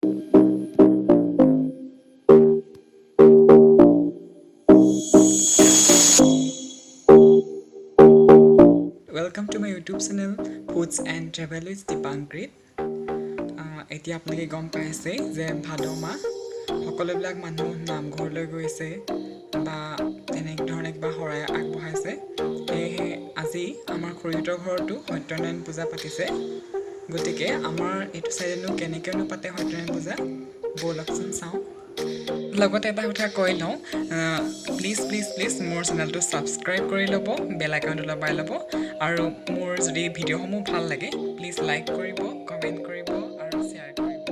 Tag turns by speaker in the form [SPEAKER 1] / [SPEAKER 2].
[SPEAKER 1] Welcome to my YouTube channel Foods and Travel with Dipankrit. এতিয়া আপোনালোকে গম পাইছে যে ভাদমা সকলোবিলাক মানুহ নামঘৰলৈ গৈছে বা তেনে ধৰণে কিবা শৰাই আগবঢ়াইছে। সেয়েহে আজি আমাৰ খৰিহঁতৰ ঘৰতো সত্যনাৰায়ণ পূজা পাতিছে। গতিকে আমাৰ এইটো চাইডেনো কেনেকৈনো পাতে সত্যনাৰায়ণ পূজা ব'লকচোন চাওঁ। লগতে এটা কথা কৈ লওঁ, প্লিজ মোৰ চেনেলটো ছাবস্ক্ৰাইব কৰি ল'ব, বেল আইকনটো দবাই ল'ব, আৰু মোৰ যদি ভিডিঅ'সমূহ ভাল লাগে প্লিজ লাইক কৰিব, কমেণ্ট কৰিব আৰু শ্বেয়াৰ কৰিব।